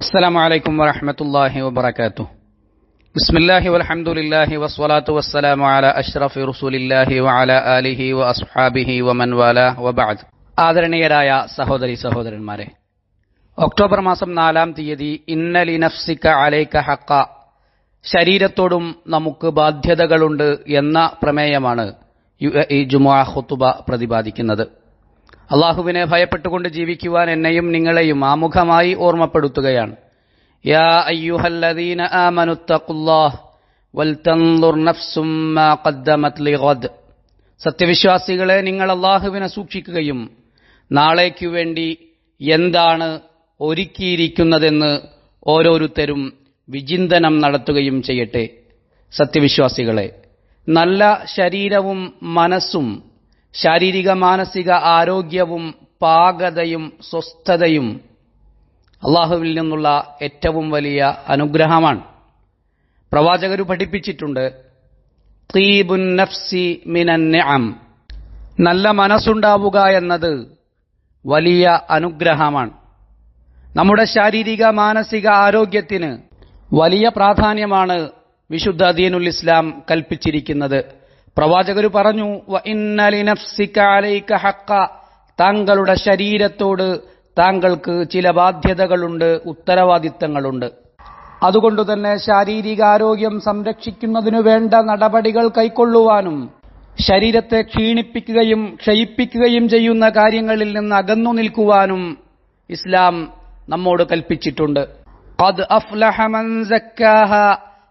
അസ്സലാമു അലൈക്കും വറഹ്മത്തുള്ളാഹി വബറകാതുഹു. ബിസ്മില്ലാഹി വൽഹംദുലില്ലാഹി വസ്സലാത്തു വസ്സലാമു അലാ അഷ്റഫി റസൂലില്ലാഹി വഅലാ ആലിഹി വഅസ്ഹാബിഹി വമൻ വാലാഹു വബഅദ്. ആദരണീയരായ സഹോദരി സഹോദരന്മാരെ, ഒക്ടോബർ മാസം 4-ാം തീയതി ഇന്ന ലിനഫ്സിക അലൈക ഹഖ, ശരീരത്തോടും നമുക്ക് ബാധ്യതകളുണ്ട് എന്ന പ്രമേയമാണ് ഈ ജുമുഅ ഖുതുബ പ്രതിപാദിക്കുന്നത്. അള്ളാഹുവിനെ ഭയപ്പെട്ടുകൊണ്ട് ജീവിക്കുവാൻ എന്നെയും നിങ്ങളെയും ആമുഖമായി ഓർമ്മപ്പെടുത്തുകയാണ്. യാ അയ്യുഹല്ലദീന ആമനുത്തഖുല്ലാഹ് വൽതൻദുർ നഫ്സും മാ ഖദ്ദമത് ലിഗദ്. സത്യവിശ്വാസികളെ, നിങ്ങൾ അള്ളാഹുവിനെ സൂക്ഷിക്കുകയും നാളേക്കു വേണ്ടി എന്താണ് ഒരുക്കിയിരിക്കുന്നതെന്ന് ഓരോരുത്തരും വിചിന്തനം നടത്തുകയും ചെയ്യട്ടെ. സത്യവിശ്വാസികളെ, നല്ല ശരീരവും മനസ്സും ശാരീരിക മാനസിക ആരോഗ്യവും പാകതയും സ്വസ്ഥതയും അള്ളാഹുവിൽ നിന്നുള്ള ഏറ്റവും വലിയ അനുഗ്രഹമാണ്. പ്രവാചകർ പഠിപ്പിച്ചിട്ടുണ്ട്, തീബുൻ നഫ്സി മിനൻ നിഅം, നല്ല മനസ്സുണ്ടാവുക എന്നത് വലിയ അനുഗ്രഹമാണ്. നമ്മുടെ ശാരീരിക മാനസിക ആരോഗ്യത്തിന് വലിയ പ്രാധാന്യമാണ് വിശുദ്ധ ദീനുൽ ഇസ്ലാം കൽപ്പിച്ചിരിക്കുന്നത്. പ്രവാചകർ പറഞ്ഞു, വ ഇന്ന ലിനഫ്സിക അലൈക ഹഖ, താങ്കളുടെ ശരീരത്തോട് താങ്കൾക്ക് ചില ബാധ്യതകളുണ്ട്, ഉത്തരവാദിത്തങ്ങളുണ്ട്. അതുകൊണ്ടുതന്നെ ശാരീരികാരോഗ്യം സംരക്ഷിക്കുന്നതിനു വേണ്ട നടപടികൾ കൈക്കൊള്ളുവാനും ശരീരത്തെ ക്ഷീണിപ്പിക്കുകയും ക്ഷയിപ്പിക്കുകയും ചെയ്യുന്ന കാര്യങ്ങളിൽ നിന്ന് അകന്നു നിൽക്കുവാനും ഇസ്ലാം നമ്മോട് കൽപ്പിച്ചിട്ടുണ്ട്. ഖദ് അഫ്ലഹ മൻ സക്കാഹ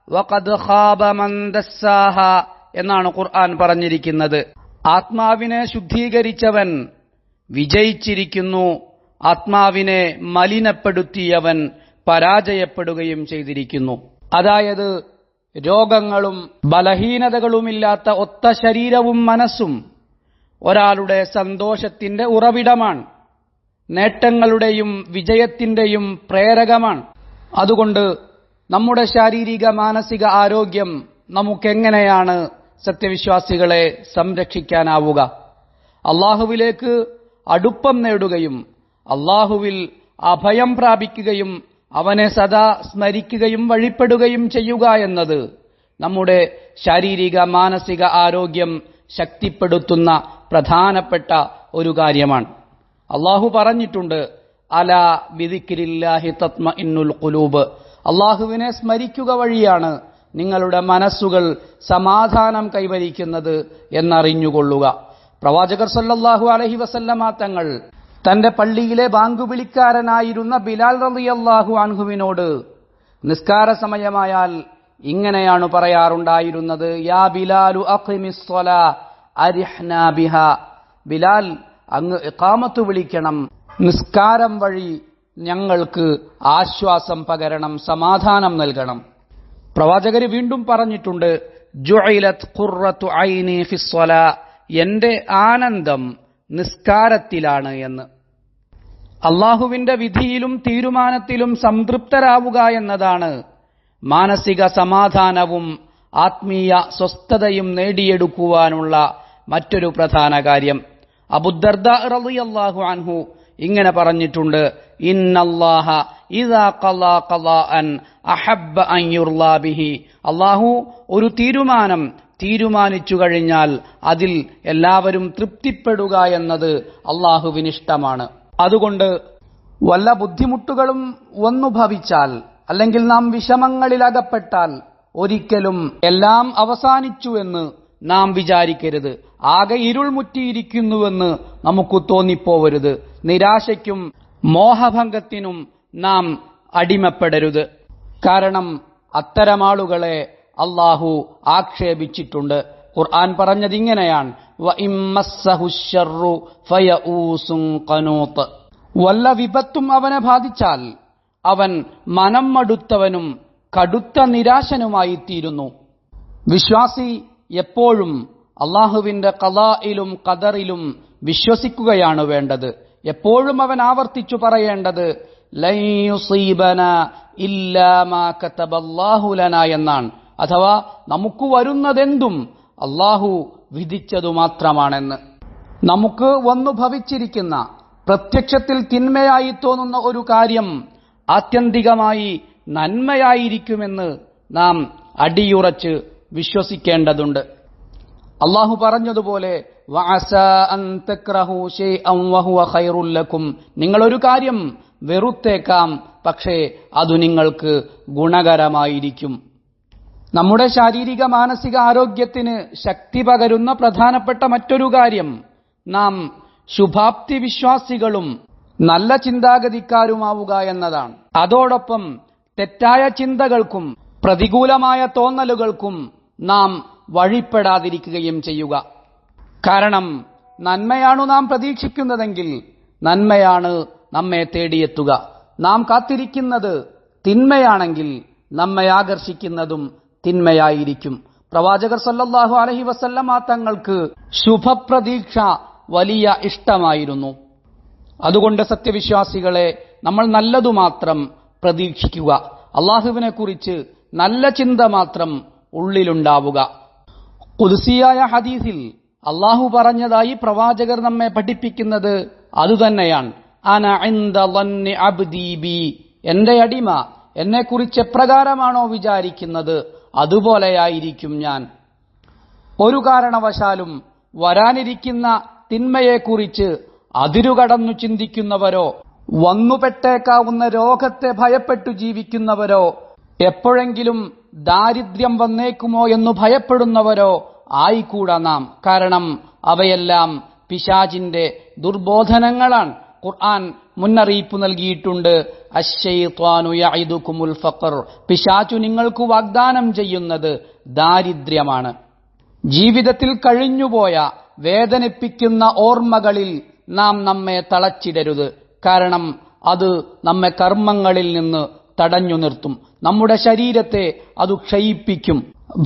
വഖദ് ഖാബ മൻ ദസ്സാഹ എന്നാണ് ഖുർആൻ പറഞ്ഞിരിക്കുന്നത്. ആത്മാവിനെ ശുദ്ധീകരിച്ചവൻ വിജയിച്ചിരിക്കുന്നു, ആത്മാവിനെ മലിനപ്പെടുത്തിയവൻ പരാജയപ്പെടുകയും ചെയ്തിരിക്കുന്നു. അതായത്, രോഗങ്ങളും ബലഹീനതകളുമില്ലാത്ത ഒത്ത ശരീരവും മനസ്സും ഒരാളുടെ സന്തോഷത്തിന്റെ ഉറവിടമാണ്, നേട്ടങ്ങളുടെയും വിജയത്തിന്റെയും പ്രേരകമാണ്. അതുകൊണ്ട് നമ്മുടെ ശാരീരിക മാനസിക ആരോഗ്യം നമുക്കെങ്ങനെയാണ് സത്യവിശ്വാസികളെ സംരക്ഷിക്കാനാവുക? അള്ളാഹുവിലേക്ക് അടുപ്പം നേടുകയും അള്ളാഹുവിൽ അഭയം പ്രാപിക്കുകയും അവനെ സദാ സ്മരിക്കുകയും വഴിപ്പെടുകയും ചെയ്യുക എന്നത് നമ്മുടെ ശാരീരിക മാനസിക ആരോഗ്യം ശക്തിപ്പെടുത്തുന്ന പ്രധാനപ്പെട്ട ഒരു കാര്യമാണ്. അള്ളാഹു പറഞ്ഞിട്ടുണ്ട്, അലാ ബിദിക്രില്ലാഹി തത്മഇന്നുൽ ഖുലൂബ്, അള്ളാഹുവിനെ സ്മരിക്കുക വഴിയാണ് നിങ്ങളുടെ മനസ്സുകൾ സമാധാനം കൈവരിക്കുന്നത് എന്നറിഞ്ഞുകൊള്ളുക. പ്രവാചകർ സല്ലല്ലാഹു അലൈഹി വസല്ലമ തങ്ങൾ തന്റെ പള്ളിയിലെ ബാങ്ക് വിളിക്കാരനായിരുന്ന ബിലാൽ റളിയല്ലാഹു അൻഹുവിനോട് നിസ്കാര സമയമായാൽ ഇങ്ങനെയാണ് പറയാറുണ്ടായിരുന്നത്, യാ ബിലാലു അഖിമിസ് സ്വലാ അരിഹ്നാ ബിഹാ, ബിലാൽ അങ്ങ് ഇഖാമത്ത് വിളിക്കണം, നിസ്കാരം വഴി ഞങ്ങൾക്ക് ആശ്വാസം പകരണം, സമാധാനം നൽകണം. പ്രവാചകർ വീണ്ടും പറഞ്ഞിട്ടുണ്ട്, ജുഇലത് ഖുർറത്തു ഐനി ഫിസ്സലാ, എന്റെ ആനന്ദം നിസ്കാരത്തിലാണ് എന്ന്. അള്ളാഹുവിന്റെ വിധിയിലും തീരുമാനത്തിലും സംതൃപ്തരാവുക എന്നതാണ് മാനസിക സമാധാനവും ആത്മീയ സ്വസ്ഥതയും നേടിയെടുക്കുവാനുള്ള മറ്റൊരു പ്രധാന കാര്യം. അബൂദർദാ റളിയല്ലാഹു അൻഹു ഇങ്ങനെ പറഞ്ഞിട്ടുണ്ട്, ഇന്നല്ലാഹ ഇദാ ഖളാ ഖളാഅൻ അഹബ്ബ അൻ യുർലാ ബിഹി, അല്ലാഹു ഒരു തീരുമാനം തീരുമാനിച്ചു കഴിഞ്ഞാൽ അതിൽ എല്ലാവരും തൃപ്തിപ്പെടുക എന്നത് അള്ളാഹുവിന് ഇഷ്ടമാണ്. അതുകൊണ്ട് വല്ല ബുദ്ധിമുട്ടുകളും വന്നു ഭവിച്ചാൽ, അല്ലെങ്കിൽ നാം വിഷമങ്ങളിലകപ്പെട്ടാൽ ഒരിക്കലും എല്ലാം അവസാനിച്ചു എന്ന് നാം വിചാരിക്കരുത്. ആകെ ഇരുൾ മുറ്റിയിരിക്കുന്നുവെന്ന് നമുക്ക് തോന്നിപ്പോവരുത്. നിരാശയ്ക്കും മോഹഭംഗത്തിനും നാം അടിമപ്പെടരുത്. കാരണം അത്തരമാളുകളെ അള്ളാഹു ആക്ഷേപിച്ചിട്ടുണ്ട്. ഖുർആൻ പറഞ്ഞത് ഇങ്ങനെയാണ്, വ ഇമ്മസ്സഹു ശർറു ഫയഊസുൻ ഖനൂത്ത്, വല്ല വിപത്തും അവനെ ബാധിച്ചാൽ അവൻ മനം മടുത്തവനും കടുത്ത നിരാശനുമായിത്തീരുന്നു. വിശ്വാസി എപ്പോഴും അള്ളാഹുവിന്റെ ഖളായിലും ഖദറിലും വിശ്വസിക്കുകയാണ് വേണ്ടത്. എപ്പോഴും അവൻ ആവർത്തിച്ചു പറയേണ്ടത് ലൻ യുസീബനാ ഇല്ലാ മാ കതബല്ലാഹു ലനാ എന്നാണ്. അഥവാ നമുക്ക് വരുന്നതെന്തും അള്ളാഹു വിധിച്ചതു മാത്രമാണെന്ന്. നമുക്ക് വന്നു ഭവിച്ചിരിക്കുന്ന പ്രത്യക്ഷത്തിൽ തിന്മയായി തോന്നുന്ന ഒരു കാര്യം ആത്യന്തികമായി നന്മയായിരിക്കുമെന്ന് നാം അടിയുറച്ച് വിശ്വസിക്കേണ്ടതുണ്ട്. അല്ലാഹു പറഞ്ഞതുപോലെ വഅസാ അൻ തക്റഹു ശൈഅൻ വഹുവ ഖൈറുൽ ലക്കും, നിങ്ങളൊരു കാര്യം വെറുത്തേക്കാം, പക്ഷേ അത് നിങ്ങൾക്ക് ഗുണകരമായിരിക്കും. നമ്മുടെ ശാരീരിക മാനസിക ആരോഗ്യത്തിന് ശക്തി പകരുന്ന പ്രധാനപ്പെട്ട മറ്റൊരു കാര്യം നാം ശുഭാപ്തി വിശ്വാസികളും നല്ല ചിന്താഗതിക്കാരുമാവുക എന്നതാണ്. അതോടൊപ്പം തെറ്റായ ചിന്തകൾക്കും പ്രതികൂലമായ തോന്നലുകൾക്കും നാം വഴിപ്പെടാതിരിക്കുകയും ചെയ്യുക. കാരണം നന്മയാണു നാം പ്രതീക്ഷിക്കുന്നതെങ്കിൽ നന്മയാണ് നമ്മെ തേടിയെത്തുക. നാം കാത്തിരിക്കുന്നത് തിന്മയാണെങ്കിൽ നമ്മെ ആകർഷിക്കുന്നതും തിന്മയായിരിക്കും. പ്രവാചകർ സല്ലല്ലാഹു അലൈഹി വസല്ലമ തങ്ങൾക്ക് ശുഭപ്രതീക്ഷ വലിയ ഇഷ്ടമായിരുന്നു. അതുകൊണ്ട് സത്യവിശ്വാസികളെ, നമ്മൾ നല്ലതു മാത്രം പ്രതീക്ഷിക്കുക. അള്ളാഹുവിനെ കുറിച്ച് നല്ല ചിന്ത മാത്രം ഉള്ളിലുണ്ടാവുക. ഖുദ്സിയായ ഹദീസിൽ അള്ളാഹു പറഞ്ഞതായി പ്രവാചകർ നമ്മെ പഠിപ്പിക്കുന്നത് അതുതന്നെയാണ്. അന ഇൻദ ളന്നി അബ്ദി ബി, എന്റെ അടിമ എന്നെക്കുറിച്ച് എപ്രകാരമാണോ വിചാരിക്കുന്നത് അതുപോലെയായിരിക്കും ഞാൻ. ഒരു കാരണവശാലും വരാനിരിക്കുന്ന തിന്മയെക്കുറിച്ച് അതിരുകടന്നു ചിന്തിക്കുന്നവരോ വന്നുപെട്ടേക്കാവുന്ന രോഗത്തെ ഭയപ്പെട്ടു ജീവിക്കുന്നവരോ എപ്പോഴെങ്കിലും ദാരിദ്ര്യം വന്നേക്കുമോ എന്നു ഭയപ്പെടുന്നവരോ ആയിക്കൂടാ നാം. കാരണം അവയെല്ലാം പിശാചിന്റെ ദുർബോധനങ്ങളാണ്. ഖുർആൻ മുന്നറിയിപ്പ് നൽകിയിട്ടുണ്ട്. അശ്ശൈത്വാനു യഇദുകുമുൽ ഫഖർ, പിശാചു നിങ്ങൾക്ക് വാഗ്ദാനം ചെയ്യുന്നത് ദാരിദ്ര്യമാണ്. ജീവിതത്തിൽ കഴിഞ്ഞുപോയ വേദനിപ്പിക്കുന്ന ഓർമ്മകളിൽ നാം നമ്മെ തളച്ചിടരുത്. കാരണം അത് നമ്മെ കർമ്മങ്ങളിൽ നിന്ന് തടഞ്ഞു നിർത്തും. നമ്മുടെ ശരീരത്തെ അത് ക്ഷയിപ്പിക്കും.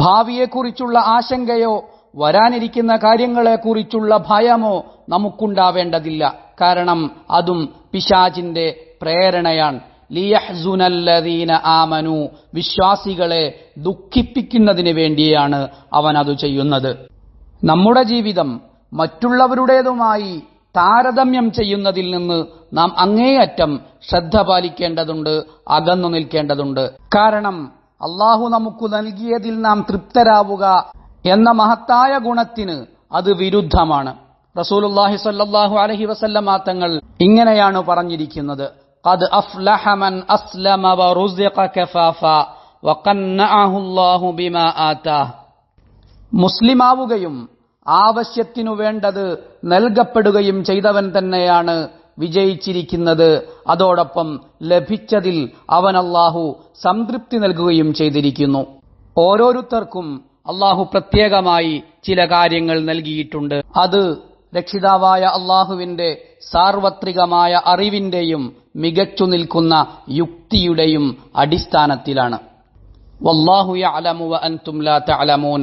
ഭാവിയെക്കുറിച്ചുള്ള ആശങ്കയോ വരാനിരിക്കുന്ന കാര്യങ്ങളെക്കുറിച്ചുള്ള ഭയമോ നമുക്കുണ്ടാവേണ്ടതില്ല. കാരണം അതും പിശാചിന്റെ പ്രേരണയാണ്. ലിയഹ്സുനല്ലദീന ആമനു, വിശ്വാസികളെ ദുഃഖിപ്പിക്കുന്നതിന് വേണ്ടിയാണ് അവൻ അത് ചെയ്യുന്നത്. നമ്മുടെ ജീവിതം മറ്റുള്ളവരുടേതുമായി താരതമ്യം ചെയ്യുന്നതിൽ നിന്ന് നാം അങ്ങേയറ്റം ശ്രദ്ധ പാലിക്കേണ്ടതുണ്ട്, അകന്നു നിൽക്കേണ്ടതുണ്ട്. കാരണം അള്ളാഹു നമുക്ക് നൽകിയതിൽ നാം തൃപ്തരാവുക എന്ന മഹത്തായ ഗുണത്തിന് അത് വിരുദ്ധമാണ്. റസൂലുള്ളാഹി സ്വല്ലല്ലാഹു അലൈഹി വസല്ലമ തങ്ങൾ ഇങ്ങനെയാണ് പറഞ്ഞിരിക്കുന്നത്: ഖദ് അഫ്ലഹ മൻ അസ്ലമ വറുസിഖ കഫാഫ വഖന്നഅഹു അല്ലാഹു ബിമാ ആതാഹ്. മുസ്ലിമാവുകയും ആവശ്യത്തിനു വേണ്ടത് നൽകപ്പെടുകയും ചെയ്തവൻ തന്നെയാണ് വിജയിച്ചിരിക്കുന്നത്. അതോടൊപ്പം ലഭിച്ചതിൽ അവൻ അല്ലാഹു സംതൃപ്തി നൽകുകയും ചെയ്തിരിക്കുന്നു. ഓരോരുത്തർക്കും അല്ലാഹു പ്രത്യേകമായി ചില കാര്യങ്ങൾ നൽകിയിട്ടുണ്ട്. അത് രക്ഷിതാവായ അല്ലാഹുവിന്റെ സാർവത്രികമായ അറിവിന്റെയും മികച്ചു നിൽക്കുന്ന യുക്തിയുടെയും അടിസ്ഥാനത്തിലാണ്. വല്ലാഹു യഅലമു വഅൻതും ലാ തഅലമൂൻ,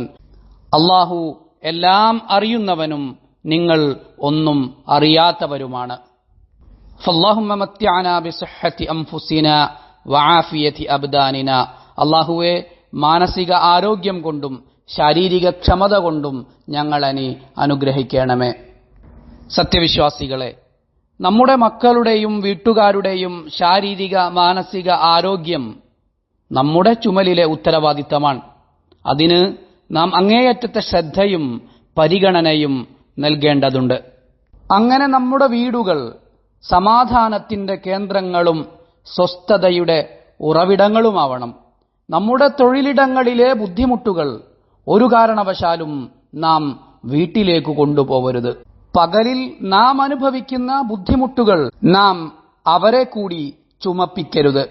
അല്ലാഹു എല്ലാം അറിയുന്നവനും നിങ്ങൾ ഒന്നും അറിയാത്തവരുമാണ്. ഫല്ലാഹുമ്മ മത്തിഅനാ ബിസിഹ്ഹതി അൻഫുസിനാ വആഫിയതി അബ്ദാനിനാ, അല്ലാഹുവേ മാനസിക ആരോഗ്യം കൊണ്ടും ശാരീരിക ക്ഷമത കൊണ്ടും ഞങ്ങളെ നീ അനുഗ്രഹിക്കണമേ. സത്യവിശ്വാസികളെ, നമ്മുടെ മക്കളുടെയും വീട്ടുകാരുടെയും ശാരീരിക മാനസിക ആരോഗ്യം നമ്മുടെ ചുമലിലെ ഉത്തരവാദിത്തമാണ്. അതിന് നാം അങ്ങേയറ്റത്തെ ശ്രദ്ധയും പരിഗണനയും നൽകേണ്ടതുണ്ട്. അങ്ങനെ നമ്മുടെ വീടുകൾ സമാധാനത്തിന്റെ കേന്ദ്രങ്ങളും സ്വസ്ഥതയുടെ ഉറവിടങ്ങളുമാവണം. നമ്മുടെ തൊഴിലിടങ്ങളിലെ ബുദ്ധിമുട്ടുകൾ ഒരു കാരണവശാലും നാം വീട്ടിലേക്ക് കൊണ്ടുപോകരുത്. പകലിൽ നാം അനുഭവിക്കുന്ന ബുദ്ധിമുട്ടുകൾ നാം അവരെ കൂടി ചുമപ്പിക്കരുത്.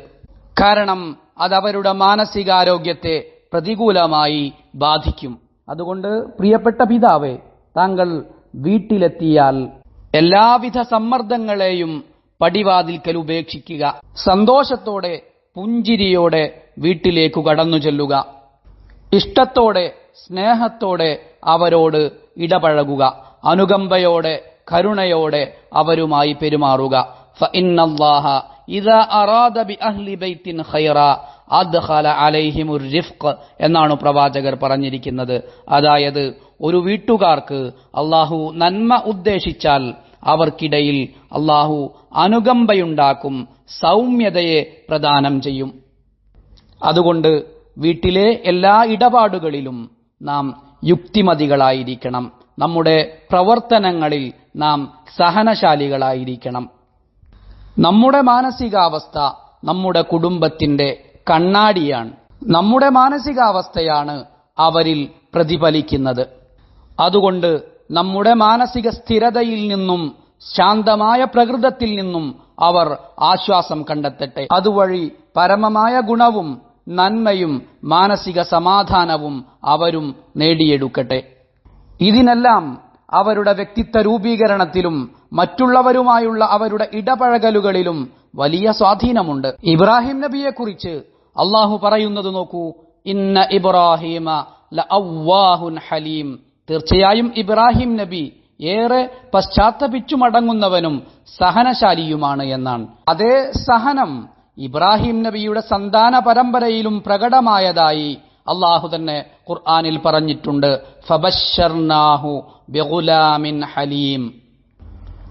കാരണം അതവരുടെ മാനസികാരോഗ്യത്തെ പ്രതികൂലമായി ബാധിക്കും. അതുകൊണ്ട് പ്രിയപ്പെട്ട പിതാവേ, താങ്കൾ വീട്ടിലെത്തിയാൽ എല്ലാവിധ സമ്മർദ്ദങ്ങളെയും പടിവാതിൽക്കൽ ഉപേക്ഷിക്കുക. സന്തോഷത്തോടെ പുഞ്ചിരിയോടെ വീട്ടിലേക്ക് കടന്നു ചെല്ലുക. ഇഷ്ടത്തോടെ സ്നേഹത്തോടെ അവരോട് ഇടപഴകുക. അനുകമ്പയോടെ കരുണയോടെ അവരുമായി പെരുമാറുക. ഫഇന്നല്ലാഹ ഇദാ അറാദ ബിഅഹ്ലി ബൈത്തിൻ ഖൈറ അദ്ഖല അലൈഹിമുർ റിഫ്ഖ് എന്നാണ് പ്രവാചകർ പറഞ്ഞിരിക്കുന്നത്. അതായത് ഒരു വീട്ടുകാർക്ക് അല്ലാഹു നന്മ ഉദ്ദേശിച്ചാൽ അവർക്കിടയിൽ അള്ളാഹു അനുകമ്പയുണ്ടാക്കും, സൗമ്യതയെ പ്രദാനം ചെയ്യും. അതുകൊണ്ട് വീട്ടിലെ എല്ലാ ഇടപാടുകളിലും നാം യുക്തിമതികളായിരിക്കണം. നമ്മുടെ പ്രവർത്തനങ്ങളിൽ നാം സഹനശാലികളായിരിക്കണം. നമ്മുടെ മാനസികാവസ്ഥ നമ്മുടെ കുടുംബത്തിന്റെ കണ്ണാടിയാണ്. നമ്മുടെ മാനസികാവസ്ഥയാണ് അവരിൽ പ്രതിഫലിക്കുന്നത്. അതുകൊണ്ട് നമ്മുടെ മാനസിക സ്ഥിരതയിൽ നിന്നും ശാന്തമായ പ്രകൃതത്തിൽ നിന്നും അവർ ആശ്വാസം കണ്ടെത്തട്ടെ. അതുവഴി പരമമായ ഗുണവും നന്മയും മാനസിക സമാധാനവും അവരും നേടിയെടുക്കട്ടെ. ഇതിനെല്ലാം അവരുടെ വ്യക്തിത്വ രൂപീകരണത്തിലും മറ്റുള്ളവരുമായുള്ള അവരുടെ ഇടപഴകലുകളിലും വലിയ സ്വാധീനമുണ്ട്. ഇബ്രാഹിം നബിയെക്കുറിച്ച് അള്ളാഹു പറയുന്നത് നോക്കൂ, ഇന്ന ഇബ്രാഹിമ ലഅവ്വാഹുൻ ഹലീം. തീർച്ചയായും ഇബ്രാഹിം നബി ഏറെ പശ്ചാത്തപിച്ചു മടങ്ങുന്നവനും സഹനശാലിയുമാണ് എന്നാണ്. അതേ സഹനം ഇബ്രാഹിം നബിയുടെ സന്താന പരമ്പരയിലും പ്രകടമായതായി അള്ളാഹു തന്നെ ഖുർആനിൽ പറഞ്ഞിട്ടുണ്ട്. ഫബശ്ശർനാഹു ബിഗുലാമിൻ ഹലീം.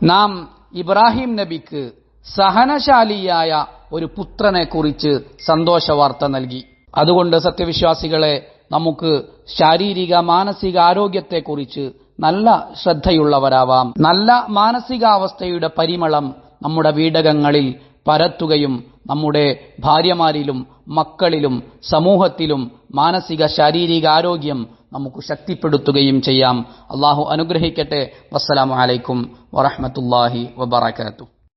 നാം ഇബ്രാഹിം നബിക്ക് സഹനശാലിയായ ഒരു പുത്രനെ കുറിച്ച് സന്തോഷവാർത്ത നൽകി. അതുകൊണ്ട് സത്യവിശ്വാസികളെ, നമുക്ക് ശാരീരിക മാനസിക ആരോഗ്യത്തെക്കുറിച്ച് നല്ല ശ്രദ്ധയുള്ളവരാവാം. നല്ല മാനസികാവസ്ഥയുടെ പരിമളം നമ്മുടെ വീടകങ്ങളിൽ പരത്തുകയും നമ്മുടെ ഭാര്യമാരിലും മക്കളിലും സമൂഹത്തിലും മാനസിക ശാരീരിക ആരോഗ്യം നമുക്ക് ശക്തിപ്പെടുത്തുകയും ചെയ്യാം. അള്ളാഹു അനുഗ്രഹിക്കട്ടെ. വസ്സലാമു അലൈക്കും വറഹ്മത്തുള്ളാഹി വബറകാതുഹു.